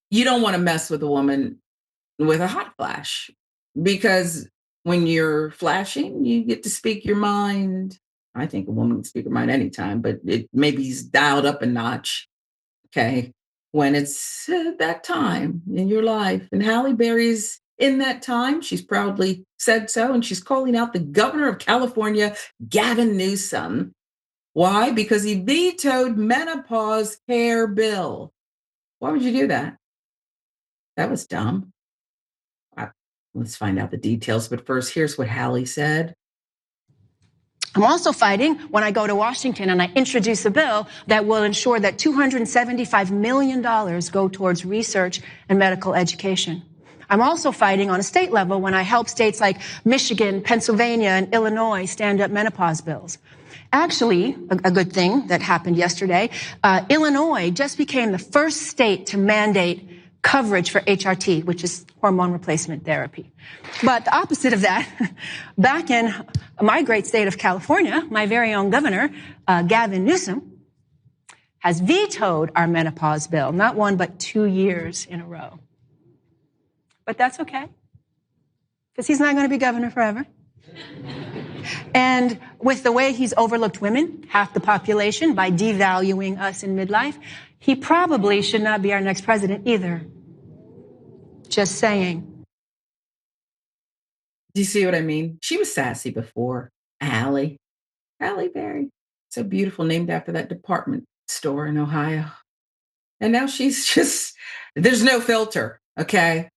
you don't want to mess with a woman with a hot flash because when you're flashing, you get to speak your mind. I think a woman can speak her mind anytime, but it maybe is dialed up a notch. Okay. When it's that time in your life. And Halle Berry's in that time. She's proudly said so. And she's calling out the governor of California, Gavin Newsom. Why? Because he vetoed menopause care bill. Why would you do that? That was dumb. Let's find out the details. But first, here's what Halle said. I'm also fighting when I go to Washington and I introduce a bill that will ensure that $275 million go towards research and medical education. I'm also fighting on a state level when I help states like Michigan, Pennsylvania, and Illinois stand up menopause bills. Actually, a good thing that happened yesterday, Illinois just became the first state to mandate coverage for HRT, which is hormone replacement therapy. But the opposite of that, back in my great state of California, my very own governor, Gavin Newsom, has vetoed our menopause bill, not 1, but 2 years in a row. But that's okay, because he's not going to be governor forever. And with the way he's overlooked women, half the population, by devaluing us in midlife, he probably should not be our next president either. Just saying. Do you see what I mean? She was sassy before. Halle Berry. So beautiful, named after that department store in Ohio. And now she's just, there's no filter, okay?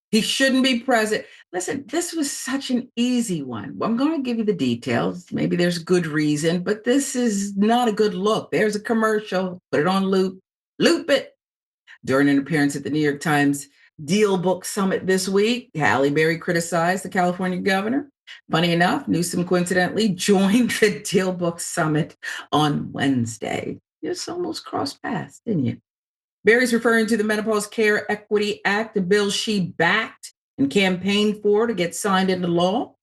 He shouldn't be president. Listen, this was such an easy one. Well, I'm going to give you the details. Maybe there's good reason, but this is not a good look. There's a commercial. Put it on loop. Loop it. During an appearance at the New York Times Dealbook Summit this week, Halle Berry criticized the California governor. Funny enough, Newsom coincidentally joined the Dealbook Summit on Wednesday. You just almost crossed paths, didn't you? Berry's referring to the Menopause Care Equity Act, a bill she backed and campaigned for to get signed into law.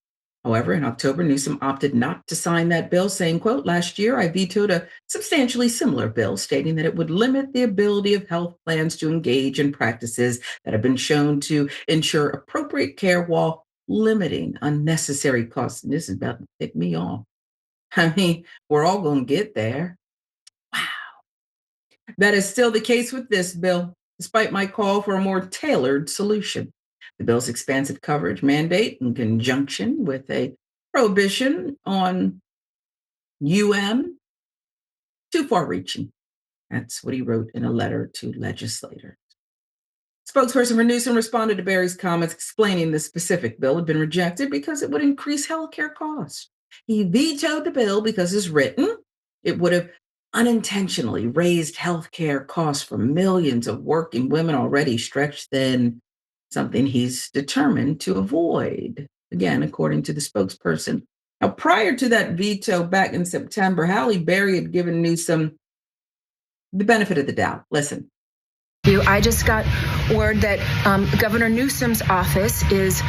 However, in October, Newsom opted not to sign that bill, saying, quote, "Last year, I vetoed a substantially similar bill, stating that it would limit the ability of health plans to engage in practices that have been shown to ensure appropriate care while limiting unnecessary costs." And this is about to tick me off. I mean, we're all going to get there. Wow. That is still the case with this bill, despite my call for a more tailored solution. The bill's expansive coverage mandate, in conjunction with a prohibition on too far-reaching. That's what he wrote in a letter to legislators. Spokesperson for Newsom responded to Berry's comments, explaining the specific bill had been rejected because it would increase healthcare costs. He vetoed the bill because, as written, it would have unintentionally raised healthcare costs for millions of working women already stretched thin, something he's determined to avoid. Again, according to the spokesperson. Now, prior to that veto back in September, Halle Berry had given Newsom the benefit of the doubt. Listen. I just got word that Governor Newsom's office is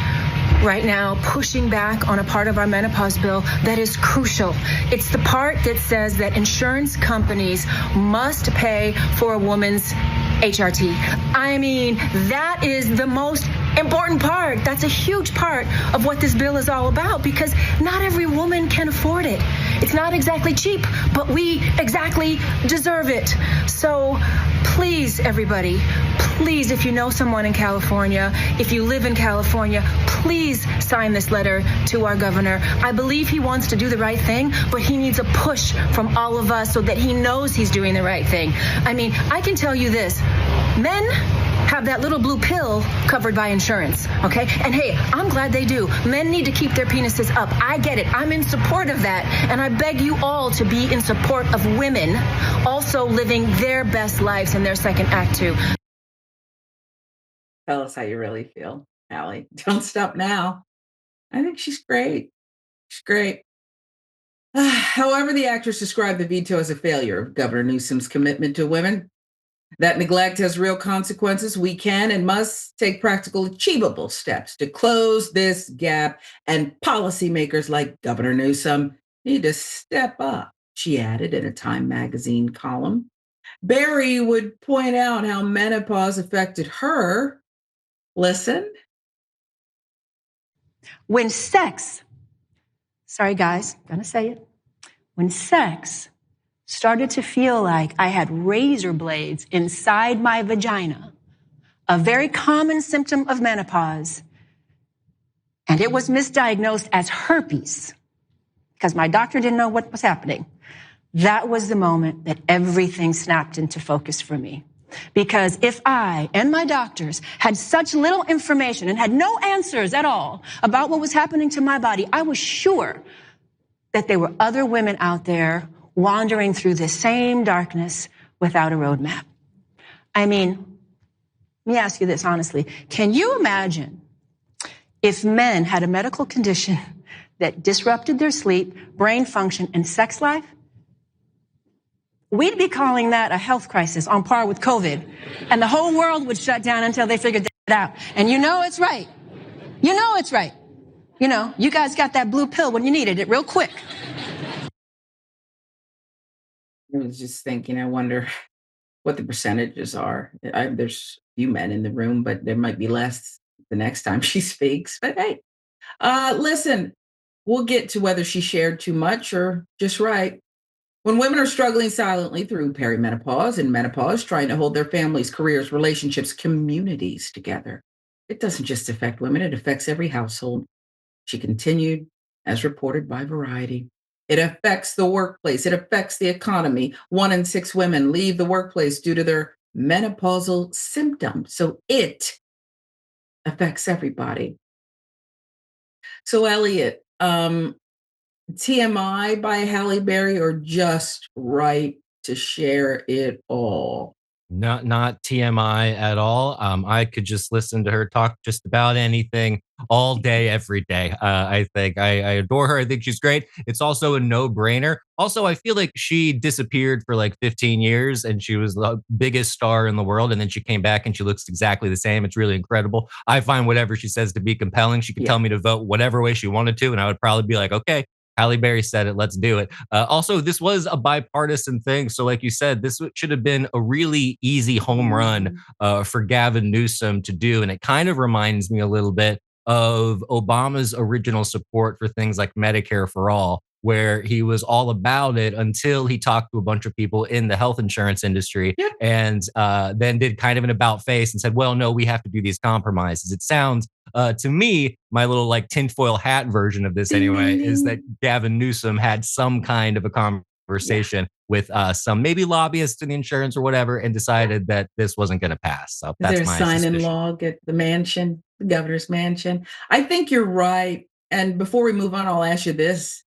right now pushing back on a part of our menopause bill that is crucial. It's the part that says that insurance companies must pay for a woman's HRT. I mean, that is the most important part. That's a huge part of what this bill is all about, because not every woman can afford it. It's not exactly cheap, but we exactly deserve it. So please, everybody, please, if you know someone in California, if you live in California, please sign this letter to our governor. I believe he wants to do the right thing, but he needs a push from all of us so that he knows he's doing the right thing. I mean, I can tell you this, men have that little blue pill covered by insurance, okay? And hey, I'm glad they do. Men need to keep their penises up. I get it. I'm in support of that. And I beg you all to be in support of women also living their best lives in their second act too. Tell us how you really feel, Halle. Don't stop now. I think she's great. She's great. However, the actress described the veto as a failure of Governor Newsom's commitment to women. That neglect has real consequences. We can and must take practical, achievable steps to close this gap, and policymakers like Governor Newsom need to step up, she added in a Time magazine column. Berry would point out how menopause affected her. Listen. When sex, sorry guys, gonna say it. When sex started to feel like I had razor blades inside my vagina, a very common symptom of menopause, and it was misdiagnosed as herpes because my doctor didn't know what was happening. That was the moment that everything snapped into focus for me. Because if I and my doctors had such little information and had no answers at all about what was happening to my body, I was sure that there were other women out there wandering through the same darkness without a roadmap. I mean, let me ask you this honestly. Can you imagine if men had a medical condition that disrupted their sleep, brain function, and sex life? We'd be calling that a health crisis on par with COVID, and the whole world would shut down until they figured that out. And you know it's right. You know it's right. You know, you guys got that blue pill when you needed it real quick. I was just thinking, I wonder what the percentages are. There's a few men in the room, but there might be less the next time she speaks. But hey, listen, we'll get to whether she shared too much or just right. When women are struggling silently through perimenopause and menopause, trying to hold their families, careers, relationships, communities together, it doesn't just affect women, it affects every household. She continued, as reported by Variety. It affects the workplace, it affects the economy. 1 in 6 women leave the workplace due to their menopausal symptoms. So it affects everybody. So, Elliot, TMI by Halle Berry or just right to share it all? Not TMI at all. I could just listen to her talk just about anything all day, every day. I think I adore her. I think she's great. It's also a no-brainer. Also, I feel like she disappeared for like 15 years and she was the biggest star in the world. And then she came back and she looks exactly the same. It's really incredible. I find whatever she says to be compelling. She could tell me to vote whatever way she wanted to. And I would probably be like, okay, Halle Berry said it. Let's do it. Also, this was a bipartisan thing. So, like you said, this should have been a really easy home run for Gavin Newsom to do. And it kind of reminds me a little bit of Obama's original support for things like Medicare for All, where he was all about it until he talked to a bunch of people in the health insurance industry and then did kind of an about face and said, well, no, we have to do these compromises. It sounds to me, my little like tinfoil hat version of this anyway, is that Gavin Newsom had some kind of a conversation with some maybe lobbyists in the insurance or whatever and decided that this wasn't going to pass. So that's my sign suspicion. and log at the mansion, the governor's mansion. I think you're right. And before we move on, I'll ask you this.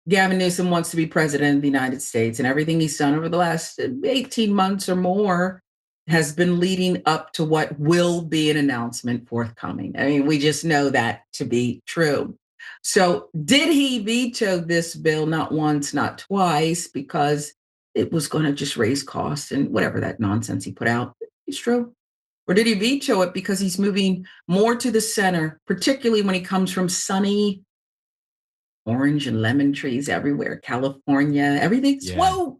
Gavin Newsom wants to be president of the United States, and everything he's done over the last 18 months or more has been leading up to what will be an announcement forthcoming. I mean, we just know that to be true. So, did he veto this bill not once, not twice, because it was going to just raise costs and whatever that nonsense he put out? It's true. Or did he veto it because he's moving more to the center, particularly when he comes from sunny orange and lemon trees everywhere, California, everything's woke.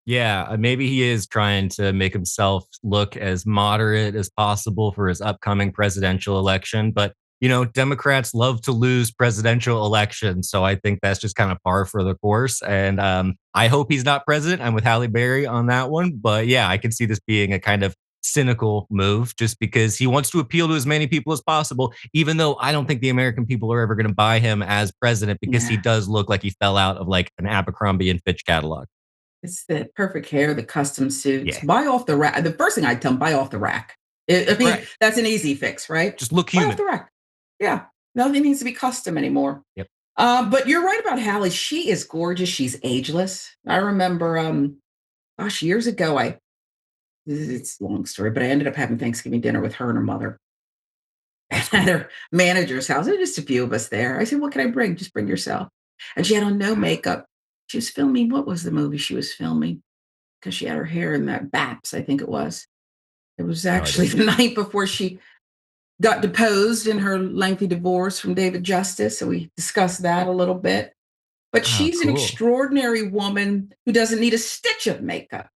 Yeah, maybe he is trying to make himself look as moderate as possible for his upcoming presidential election. But, you know, Democrats love to lose presidential elections. So I think that's just kind of par for the course. And I hope he's not president. I'm with Halle Berry on that one. But yeah, I can see this being a kind of cynical move just because he wants to appeal to as many people as possible, even though I don't think the American people are ever going to buy him as president because he does look like he fell out of like an Abercrombie and Fitch catalog. It's the perfect hair, the custom suits. Buy off the rack. The first thing I tell them, buy off the rack. I mean, that's an easy fix, right? Just look buy human. off the rack. Yeah. Nothing needs to be custom anymore. Yep. But you're right about Halle. She is gorgeous. She's ageless. I remember, years ago, it's a long story, but I ended up having Thanksgiving dinner with her and her mother at her manager's house. There's just a few of us there. I said, what can I bring? Just bring yourself. And she had on no makeup. She was filming, what was the movie she was filming? Because she had her hair in that BAPS, I think it was. It was actually the night before she got deposed in her lengthy divorce from David Justice. So we discussed that a little bit. But she's an extraordinary woman who doesn't need a stitch of makeup.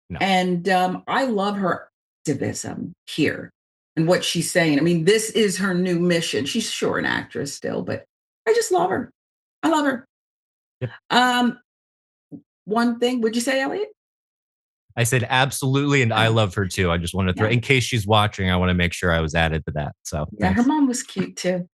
No. And I love her activism here and what she's saying. I mean, this is her new mission. She's sure an actress still, but I just love her. I love her. Yep. One thing, would you say, Elliot? I said absolutely, and I Oh, love her too. I just want to throw, yeah. in case she's watching, I want to make sure I was added to that. So Yeah, her thanks. mom was cute too.